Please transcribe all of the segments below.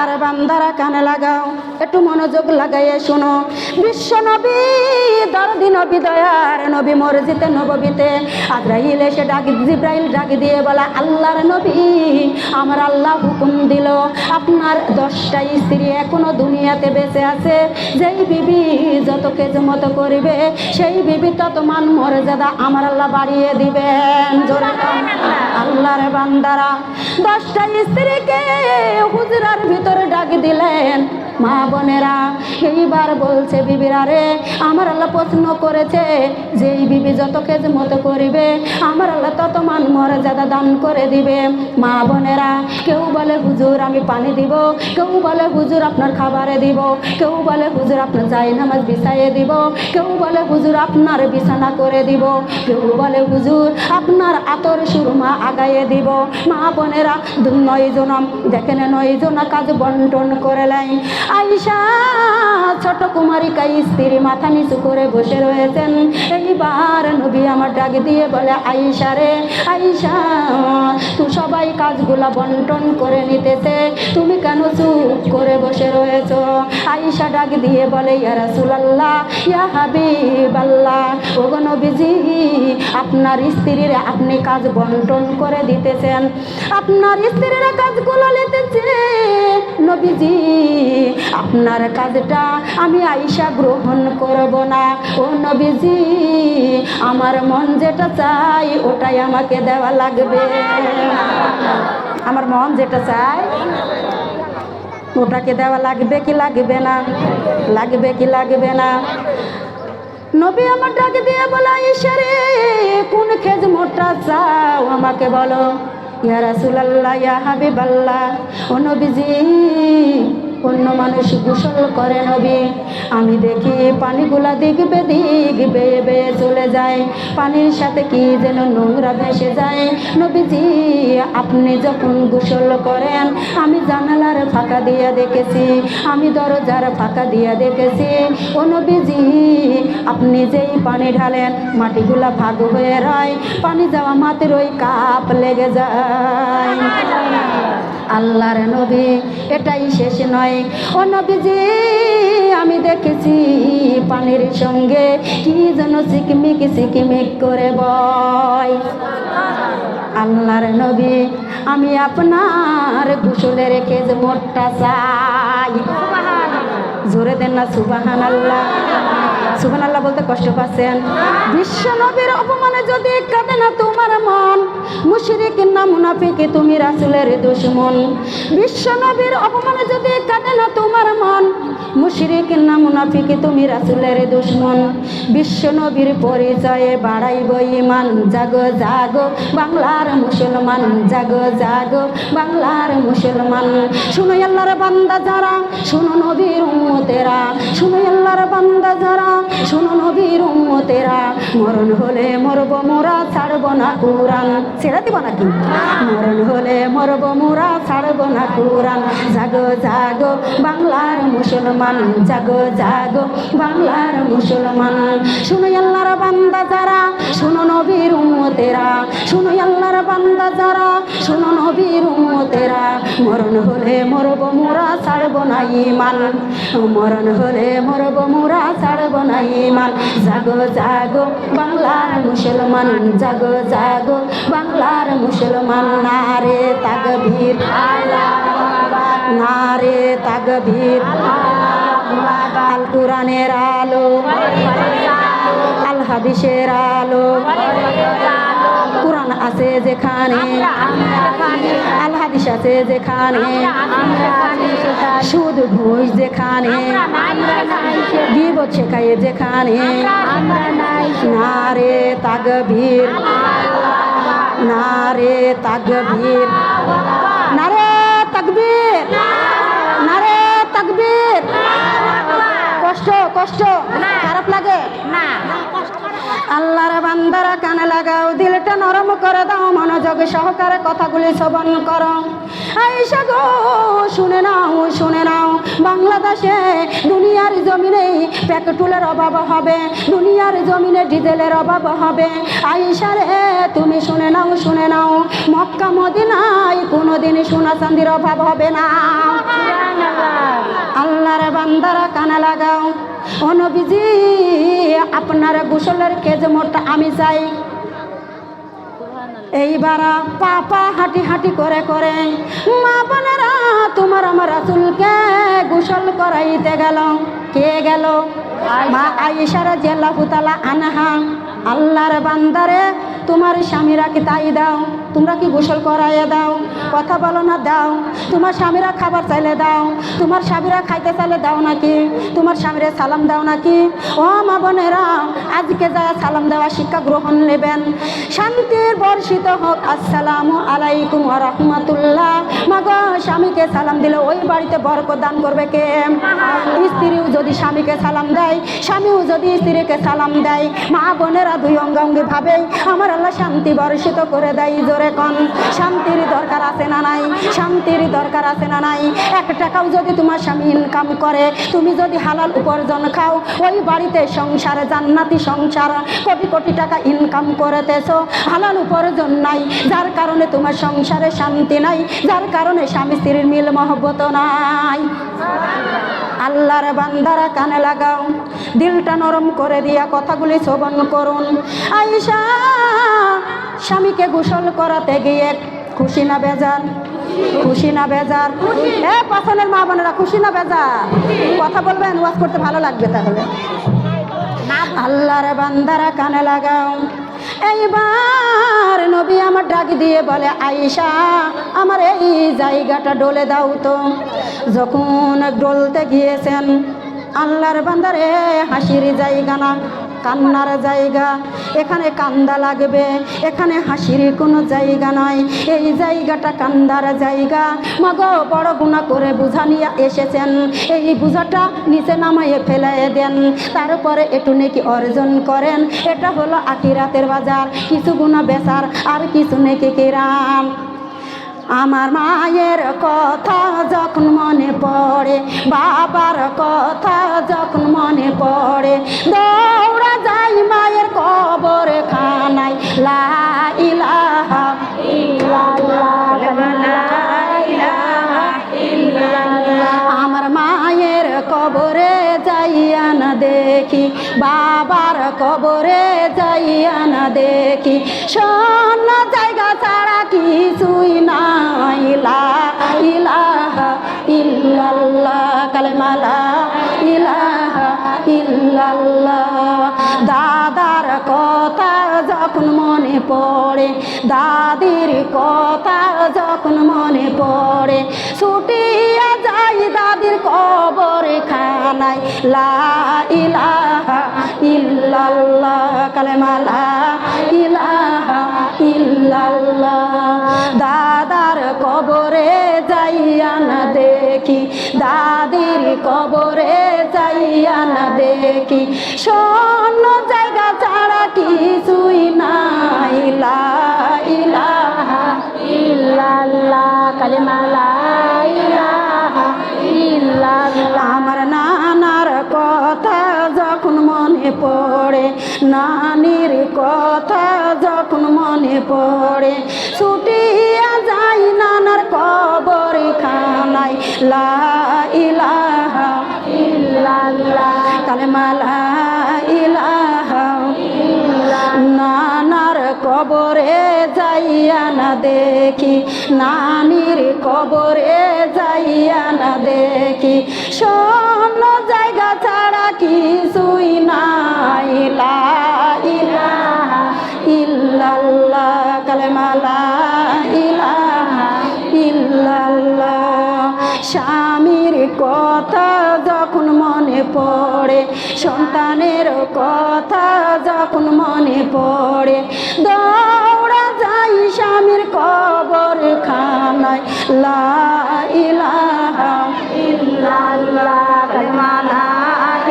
আর বান্দারা কানে লাগাও, একটু মনোযোগ লাগাইয়ে শোনো। বিশ্ব নবী দরদি নবী দয়ার নবী মসজিদে নববীতে আজরাইল এসে জিব্রাইল ডাক দিয়ে বলা, আল্লাহর নবী আমার আল্লাহ হুকুম দিল আপনার 10টা স্ত্রী এখনো দুনিয়াতে বেঁচে আছে, যেই বিবি যত খেজমত করবে সেই বিবি তত মান মর্যাদা আমার আল্লাহ বাড়িয়ে দিবেন। জোরে আল্লাহর বান্দারা 10টা স্ত্রীকে হুজরার ভিতরে ডাক দিলেন। মা বোনেরা এইবার বলছে, বিবিরা রে আমার আল্লাহ প্রশ্ন করেছে যেই বিবি যত খেজমত করিবে আমার আল্লাহ তত মান মর্যাদা দান করে দিবে। মা বোনেরা কেউ বলে হুজুর আমি পানি দিব, কেউ বলে হুজুর আপনার খাবারে দিব, কেউ বলে হুজুর আপনার জায়নামাজ বিছাইয়ে দিব, কেউ বলে হুজুর আপনার বিছানা করে দিব, কেউ বলে হুজুর আপনার আতর সুরমা আগাইয়ে দিব। মা বোনেরা 9 জন দেখেন 9 জন কাজ বন্টন করে লাই। আয়েশা ছোট কুমারিকা স্ত্রী মাথা নিচু করে বসে রয়েছেন। এইবার নবী আমার ডাক দিয়ে বলে, আয়েশা রে আয়েশা তুই সবাই কাজগুলা বন্টন করে নিতেছে, তুমি কেন চুপ করে বসে রয়েছ? আয়েশা ডাক দিয়ে বলে, ইয়া রাসূলুল্লাহ ইয়া হাবিবাল্লাহ, ওগো নবীজি আপনার স্ত্রীরা আপনি কাজ বন্টন করে দিতেছেন, আপনার স্ত্রীরা কাজগুলো নিতেছে, নবীজি আপনার কাজটা আমি আয়েশা গ্রহণ করব না। ও নবীজি আমার মন যেটা চাই ওটাই আমাকে দেওয়া লাগবে, আমার মন যেটা চাই ওটাকে দেওয়া লাগবে কি লাগবে না? লাগবে কি লাগবে না? নবী আমার ডাক দিয়ে বলে, আয়েশা রে কোন খেজমতটা চাও আমাকে বলো। ইয়া রাসূলুল্লাহ ইয়া হাবিবাল্লাহ, ও নবীজি অন্য মানুষ গোসল করে নবী, আমি দেখি পানিগুলা দিক বেয়ে বেয়ে চলে যায়, পানির সাথে কি যেন নোংরা ভেসে যায়। নবীজি আপনি যখন গোসল করেন আমি জানালার ফাঁকা দিয়ে দেখেছি, আমি দরজার ফাঁকা দিয়ে দেখেছি। ও নবীজি আপনি যেই পানি ঢালেন মাটিগুলা ভাগ হয়ে রয়, পানি যাওয়া মাত্রই কাপ লেগে যায়। আল্লাহর নবী এটাই শেষ নয়, ও নবীজি আমি দেখেছি পানির সঙ্গে কি যেন চিকমিক চিকমিক করে বয়। আল্লাহর নবী আমি আপনার গোসলের খেজমতটা চাই। জোরে দেন না সুবহানাল্লাহ। সুবহানাল্লাহ বলতে কষ্ট পাচ্ছেন? বিশ্ব নবীর অপমানে যদি কাঁদে না তোমার মন, মুশরিক না মুনাফিক তুমি রাসূলের দুশমন। বিশ্ব নবীর অপমানে যদি কাঁদে না তোমার মন, মুশরিক না মুনাফিক তুমি রাসূলের দুশমন। বিশ্ব নবীর পরিচয়ে বাড়াইব ঈমান, জাগো জাগো বাংলার মুসলমান, জাগো জাগো বাংলার মুসলমান। শুনো আল্লাহর বান্দা যারা, শুনো নবীর উম্মতেরা, শুনো আল্লাহর বান্দা যারা, শুনো নবীর উম্মতেরা, মরণ হলে মরব মোরা ছাড়ব না কুরআন। ছেড়ে দিব নাকি? মরণ হলে মরব মোরা ছাড়ব না কুরআন। জাগো জাগো বাংলার মুসলমান, জাগো জাগো বাংলার মুসলমান। শুনো আল্লাহর বান্দা যারা, শুনো নবীর উম্মতেরা, শুনো আল্লাহর বান্দা যারা, শুনো নবীর উম্মতেরা, মরণ হলে মরব মোরা ছাড়ব না ঈমান, মরণ হলে মরব মোরা ছাড়ব না ঈমান। জাগো জাগো বাংলার মুসলমান, জাগো জাগো বাংলার মুসলমান। নারে তাকবীর, নারে তাকবীর, আল কোরআনের আলো, আল হাদিসের আলো। কোরআন আছে যেখানে, আল হাদিস আছে যেখানে, সুদ ঘুষ যেখানে, গীবত শেখায় যেখানে, নারে তাকবীর, নারে তাকবীর, নারে তাকবীর, নারে তাকবীর। কষ্ট কষ্ট খারাপ লাগে না? আল্লাহর বান্দারা কানে লাগাও, দিলটা নরম করে দাও, মনোযোগ সহকারে কথাগুলি শ্রবণ করো। আয়েশা গো শুনে নাও, শুনে নাও, বাংলাদেশে দুনিয়ার জমিনে পেট্রোলের অভাব হবে, দুনিয়ার জমিনে ডিজেলের অভাব হবে। আয়েশা রে তুমি শুনে নাও, মক্কা মদিনায় কোনোদিন সোনা চাঁদির অভাব হবে না। আল্লাহর বান্দারা কানে লাগাও, ও নবীজি আপনার গোসলের খেজমতটা আমি চাই। এইবার পাপা হাঁটি হাঁটি করে করে মা বোনেরা তোমার আমার রাসূলকে গোসল করাইতে গেল। কে গেল? মা আয়েশা রাদিয়াল্লাহু তাআলা আনহা। আল্লাহর বান্দারে তোমার স্বামীরা কি তাই দাও? তোমরা কি গোসল করাইয়া দাও? কথা বলো না দাও? তোমার স্বামীরা খাবার চাইলে দাও? তোমার স্বামীরা খাইতে চাইলে দাও নাকি? তোমার স্বামীরা সালাম দাও নাকি? ও মা বোনেরা আজকে যা সালাম দেওয়া শিক্ষা গ্রহণ নেবেন। শান্তির বর্ষিত হোক, আসসালামু আলাইকুম ওয়া রাহমাতুল্লাহ। মাগো স্বামীকে সালাম দিলে ওই বাড়িতে বরকত দান করবে কে? স্ত্রীও যদি স্বামীকে সালাম দেয়, স্বামীও যদি স্ত্রীকে সালাম দেয়, মা বোনেরা দুই অঙ্গাঙ্গি ভাবে আমার আল্লাহ শান্তি বর্ষিত করে দেয়। জোরে কোন শান্তির দরকার আছে না নাই? শান্তির দরকার আছে না নাই? 1 টাকাও যদি তোমার স্বামী ইনকাম করে, তুমি যদি হালাল উপার্জন খাও, ওই বাড়িতে সংসারে জান্নাতি সংসার। কোটি কোটি টাকা ইনকাম করেতেছো, হালাল উপার্জন নাই, যার কারণে তোমার সংসারে শান্তি নাই, যার কারণে স্বামী স্ত্রীর মিল মহব্বত নাই। আল্লাহর বান্দারা কানে লাগাও, দিলটা নরম করে দিয়া কথাগুলি শ্রবণ করুন। আয়েশা স্বামীকে গোসল করাতে গিয়ে খুশি না বেজার? খুশি না বেজার? পাছনের মা বোনেরা খুশি না বেজার? কথা বলবেন, ওয়াজ করতে ভালো লাগবে তাহলে। আল্লাহর বান্দারা কানে লাগাও। এইবার নবী আমার ডাক দিয়ে বলে, আয়েশা আমার এই জায়গাটা ডলে দাও তো। যখন ডলতে গিয়েছেন, আল্লাহর বান্দারে হাসির জায়গা না কান্নার জায়গা, এখানে কান্দা লাগবে, এখানে হাসির কোনো জায়গা নয়, এই জায়গাটা কান্দার জায়গা। মাগো বড় গুনাহ করে বুঝা নিয়ে এসেছেন, এই বুঝাটা নিচে নামাইয়ে ফেলে দেন, তারপরে একটু নেকি অর্জন করেন। এটা হলো আখিরাতের বাজার, কিছু গুনাহ বেচার আর কিছু নেকি কিরাম। আমার মায়ের কথা যখন মনে পড়ে, বাবার কথা যখন মনে পড়ে, দৌড়া যাই মায়ের কবর খানায়। লা ইলাহা ইল্লাল্লাহ, লা ইলাহা ইল্লাল্লাহ। আমার মায়ের কবরে যাইয়া না দেখি, বাবার কবরে যাইয়া না দেখি, শূন্য জায়গা ছাড়া কিছুই নাই। লা ইলাহা ইল্লাল্লাহ, কালেমা লা ইলাহা ইল্লাল্লাহ। দাদার কথা যখন মনে পড়ে, দাদির কথা যখন মনে পড়ে, ছুটিয়া যাই দাদির কবর খানায়। লা ইলাহা ইল্লাল্লাহ, কালেমা লা ইলাহা ইল্লাল্লাহ। দাদার কবরে যাইয়া না দেখি, দাদির কবরে যাইয়া না দেখি, শূন্য জায়গা ছাড়া কিছুই নাই। লা ইলাহা ইল্লাল্লাহ, কালেমা লা ইলাহা ইল্লাল্লাহ। আমার নানার কথা যখন মনে পড়ে, নানির কথা যখন মনে পড়ে, ছুটিয়া যাই নানার কবর খানায়। লা ইলাহা ইল্লাল্লাহ, কালেমা লা ইলাহা ইল্লাল্লাহ। নানার কবরে যাইয়া না দেখি, নানির কবরে যাইয়া না দেখি, শূন্য জায়গা ছাড়া কিছুই নাই। লা ইলাহা ইল্লাল্লাহ, কালেমা লা ইলাহা ইল্লাল্লাহ। স্বামীর কথা যখন মনে পড়ে, সন্তানের কথা যখন মনে পড়ে, দৌড়া যাই স্বামীর কবর খানায়। লা ইলাহা ইল্লাল্লাহ, কালেমা লা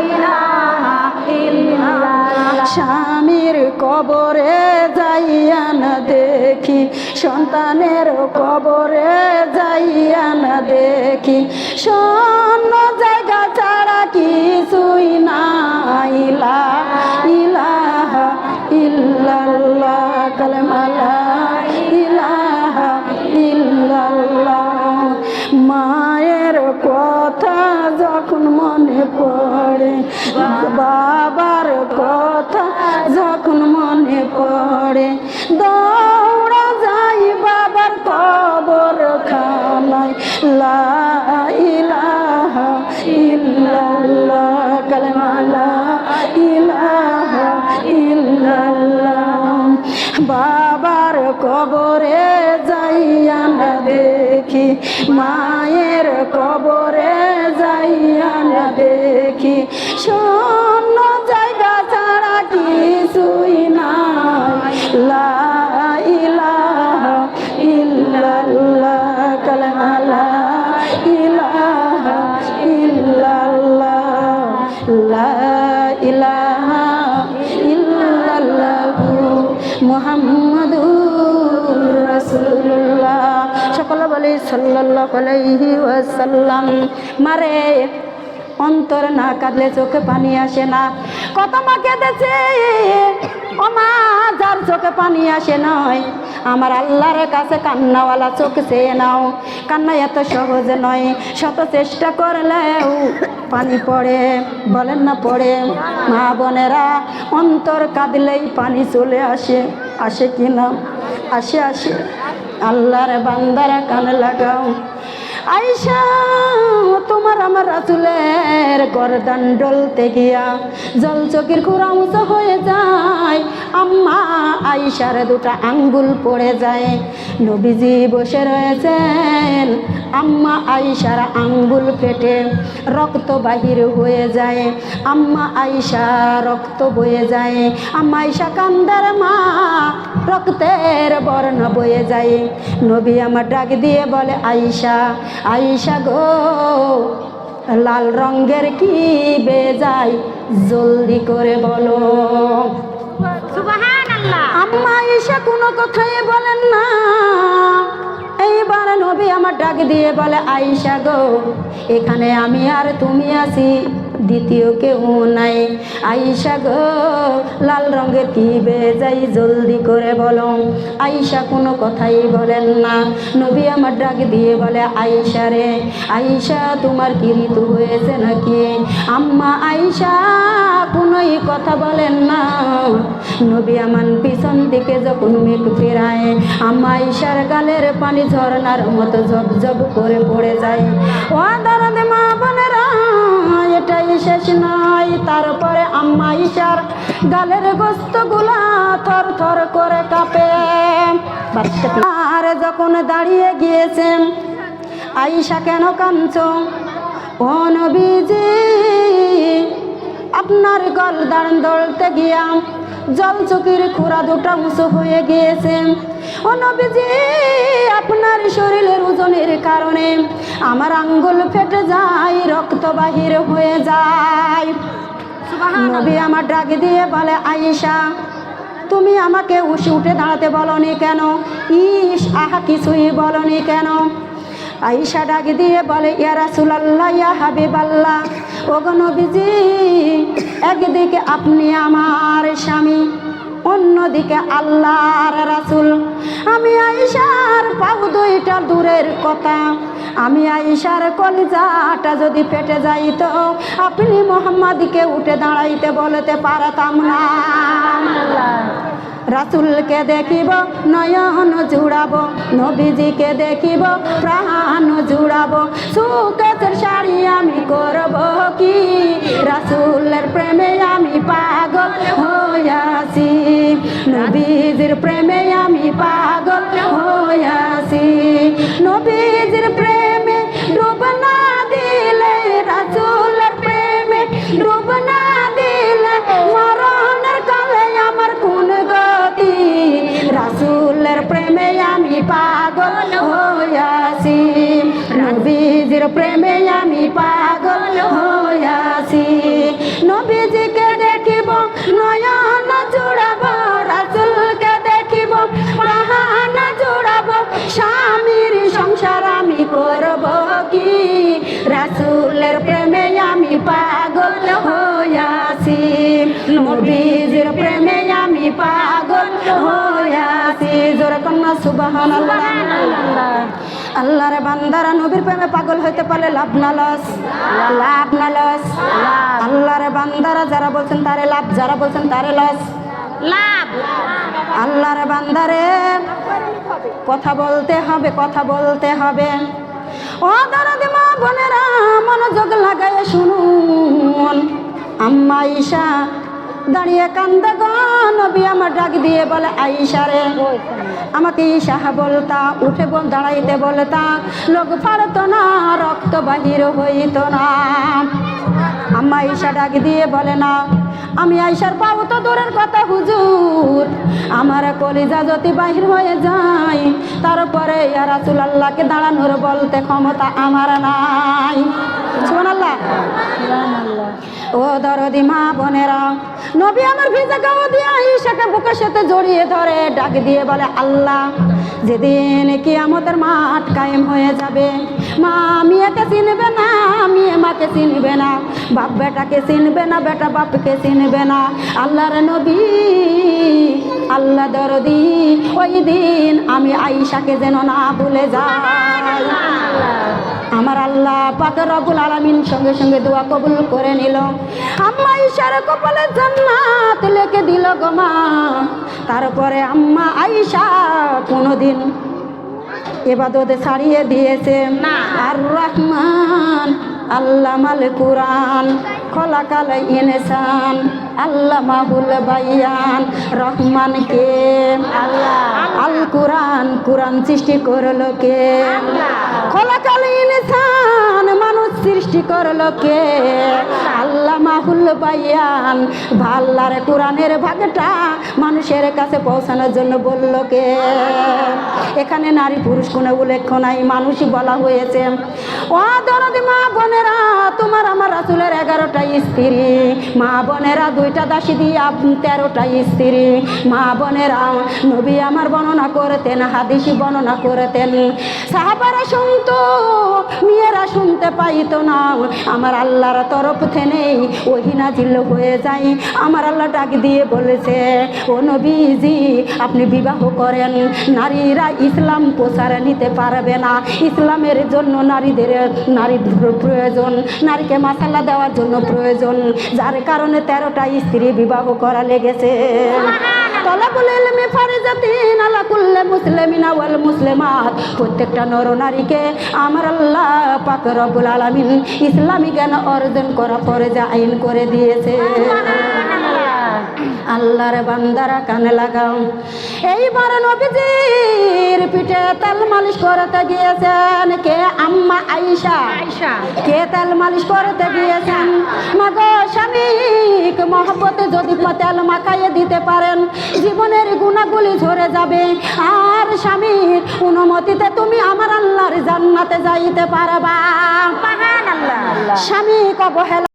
ইলাহা ইল্লাল্লাহ। স্বামীর কবরে যাইয়া না দেখি, সন্তানের কবরে যাইয়া না দেখি, শূন্য যখন মনে পড়ে, বাবার কথা যখন মনে পড়ে, দৌড়া যাই বাবার কবর খানায়। লা ইলাহা ইল্লাল্লাহ, কালেমা লা ইলাহা ইল্লাল্লাহ। বাবার কবরে যাইয়া না দেখি, মায়ের কবরে যাইয়া না দেখি, শূন্য জায়গা ছাড়া কিছুই নাই। লা ইলাহা ইল্লাল্লাহ, কালেমা লা ইলাহা ইল্লাল্লাহ, লা ইলাহা ইল্লাল্লাহু মুহাম্মাদুর রাসূলুল্লাহ। সকলে বলে সাল্লাল্লাহু আলাইহি ওয়াসাল্লাম। মারে অন্তর না কাঁদলে চোখে পানি আসে না। কত মা কেঁদেছে, ও মা যার চোখে পানি আসে নয়, আমার আল্লাহর কাছে কান্নাওয়ালা চোখ চেয়ে নাও। কান্না এত সহজ নয়, শত চেষ্টা করলেও পানি পড়ে, বলেন না পড়ে। মা বোনেরা, অন্তর কাঁদলেই পানি চলে আসে, আসে কি না? আসে আসে। আল্লাহর বান্দারা কান লাগাও। আয়েশা, তোমার আমার রাসূলের গর্দান ডলতে গিয়া জল চোখের খুরা উঁচু হয়ে যায়। আম্মা আয়েশার দুটা আঙ্গুল পড়ে যায়। নবীজি বসে রয়েছেন, আম্মা আয়েশার আঙ্গুল ফেটে রক্ত বাহির হয়ে যায়। আম্মা আয়েশা রক্ত বয়ে যায়। আম্মা আয়েশা কান্দার, মা রক্তের বর্ণ বয়ে যায়। নবী আমার ডাক দিয়ে বলে, আয়েশা আয়েশা গো, লাল রঙের কি বেজায় জলদি করে বলো। সুবহানাল্লাহ। আম্মা আয়েশা কোনো কথাই বলেন না। এইবার নবী আমার ডাক দিয়ে বলে, আয়েশা গো, এখানে আমি আর তুমি আছি, দ্বিতীয় কেউ নাই। আয়েশা গো, লাল রঙের কি বেজাই জলদি করে বলো। আয়েশা কোনো কথাই বলেন না। নবী আমার ডাক দিয়ে বলে, আয়েশা রে, আয়েশা তোমার কি ঋতু হয়েছে নাকি? আম্মা আয়েশা কোনোই কথা বলেন না। নবী আমার পিছন দিকে যখন মেঘ ফেরায়, আম্মা আয়েশার গালের পানি ঝরনার মতো জব জব করে পড়ে যায়। ও দাঁড়াতে মা বোনেরা, এটাই শেষ নয়। তারপরে আম্মা আয়েশার গালের গোস্তগুলা থর থর করে কাঁপে। আর যখন দাঁড়িয়ে গিয়েছেন, আয়েশা কেন কাঁদছো? ও নবীজি, আপনার গলদান দৌড়তে গিয়া জল চোখের খুরা দুটা উঁচু হয়ে গিয়েছে। ও নবীজি, আপনার শরীরের ওজনের কারণে আমার আঙ্গুল ফেটে যায়, রক্ত বাহির হয়ে যায়। নবী আমার ডাক দিয়ে বলে, আয়েশা তুমি আমাকে উঠে দাঁড়াতে বলনি কেন? ইস আহা, কিছুই বলনি কেন? আয়েশা ডাক দিয়ে বলে, ইয়া রাসূলুল্লাহ, ইয়া হাবিবাল্লাহ, ওগো নবীজি, একদিকে আপনি আমার স্বামী, অন্যদিকে আল্লাহর রাসূল। আমি আয়েশার পাও দুইটা দূরের কথা, আমি আয়েশার কলিজাটা যদি ফেটে যাইত, আপনি মুহাম্মদকে উঠে দাঁড়াইতে বলতে পারতাম না। রাসূলকে দেখিব নয়ন জুড়াবো, নবীজিকে দেখিব প্রাণ জুড়াবো। সুকেতের শাড়ি আমি করব কি, রাসূলের প্রেমে আমি পাগল হইয়াছি, নবীজির প্রেমে আমি পাগল হইয়াছি। নবীজির প্রেমে ডুব না দিলে, রাসূলের প্রেমে ডুব না দিলে, মরণের কালে আমার কোন গতি, রাসূলের প্রেমে আমি পাগল হইয়াছি, নবীজির প্রেমে আমি পাগল হইয়াছি। নবীজিকে দেখিব নয়ন জুড়াব, রাসূলকে দেখিব প্রাণ জুড়াব, স্বামীর সংসার আমি করব কি, রাসূলের প্রেমে আমি পাগল হইয়াছি, নবীজির প্রেমে আমি পাগল হইয়াছি। জোরে কন্যা সুবহানাল্লাহ। আল্লাহর বান্দারা নবীর প্রেমে পাগল হইতে পারলে লাভ না লস? লাভ না লস? আল্লাহর বান্দারা যারা বলছেন তারে লাভ, যারা বলছেন তারে লস? লাভ। আল্লাহর বান্দারে কথা বলতে হবে, কথা বলতে হবে। ও দরদি মা বোনেরা মনোযোগ লাগায় শুনুন। আম্মা আয়েশা দাঁড়িয়ে কান্দে গো, নবী আমার ডাক দিয়ে বলে আয়েশা রে, আমাকে ঈশা বলতা, উঠে দাঁড়াইতে বলতা, লোক পারতো না, রক্ত বাহির হইত না। আম্মা আয়েশা ডাক দিয়ে বলে না, আমি আয়েশার পাও তো দূরের কথা হুজুর, আমার কলিজা যদি বাহির হয়ে যায় তারপরে ইয়া রাসূলুল্লাহকে দাঁড়ানোর বলতে ক্ষমতা আমার নাই। সুবহানাল্লাহ। ও দরদি মা বোনেরা, নবী আমার ভিজা গাওয়া দিয়ে আয়েশাকে বুকের সাথে জড়িয়ে ধরে ডাক দিয়ে বলে আল্লাহ, যেদিন কিয়ামতের মাঠ কায়েম হয়ে যাবে, মা মেয়েকে চিনবে না, মেয়ে মাকে চিনবে না, বাপ বেটাকে চিনবে না, বেটা বাপকে চিনবে না। আল্লাহর নবী আল্লাহ দরদি, ওই দিন আমি আয়েশাকে যেন না ভুলে যাই। আমার আল্লাহ পাক রব্বুল আলামিন সঙ্গে সঙ্গে দোয়া কবুল করে নিল। আম্মা আয়েশার কপালে জান্নাত লিখে দিল গো মা। তারপরে আম্মা আয়েশা কোনোদিন ইবাদতে ছাড়িয়ে দিয়েছে। আর রহমান আল্লামাল কুরআন খলাকাল ইনসান আল্লামাহুল বায়ান। রহমান কে? আল্লাহ। আল কুরআন, কুরআন সৃষ্টি করলো কে? খলাকাল ইনসান, মানুষ সৃষ্টি করলো কে? আল্লামাহুল বায়ান, আল্লাহর কুরআনের ভাগটা মানুষের কাছে পৌঁছানোর জন্য বললো কে? এখানে নারী পুরুষ কোনো উল্লেখ নাই, মানুষই বলা হয়েছে। ও দরদি মা বোনেরা, তোমার আমার রাসূলের 11টা স্ত্রী, মা বোনেরা 2টা দাসী দিয়ে 13টা স্ত্রী। মা বোনেরা নবী আমার বর্ণনা করতেন, হাদিস বর্ণনা করতেন, সাহাবারা শুনতো, মেয়েরা শুনতে পাইতো না। আমার আল্লাহর তরফ থেকে ওহী নাজিল হয়ে যায়। আমার আল্লাহ ডাক দিয়ে বলেছে, ও নবীজি আপনি বিবাহ করেন, নারীরা ইসলাম প্রচারে নিতে পারবে না, ইসলামের জন্য নারীর প্রয়োজন, নারীকে মাসালা দেওয়ার জন্য প্রয়োজন, যার কারণে 13টা স্ত্রী বিবাহ করা লেগেছে। তলাবুল ইলমি ফারিজাতিন আলা কুল্লি মুসলিমিন ওয়াল মুসলিমাত, প্রত্যেকটা নর নারীকে আমার আল্লাহ পাক রব্বুল আলামিন ইসলামী জ্ঞান অর্জন করা ফরজ আইন করে দিয়েছে। আল্লাহর বান্দারা কানে লাগাও, এইবার নবীজির পিঠে তেল মালিশ করতে গিয়েছেন কে? আম্মা আয়েশা। কে তেল মালিশ করতে গিয়েছেন? মাগো স্বামীক মহব্বতে যদি তেল মাখাইয়ে দিতে পারেন, জীবনের গুণাগুলি ঝরে যাবে, আর স্বামীর অনুমতিতে তুমি আমার আল্লাহর জান্নাতে যাইতে পারবা। সুবহানাল্লাহ। স্বামী অবহেলা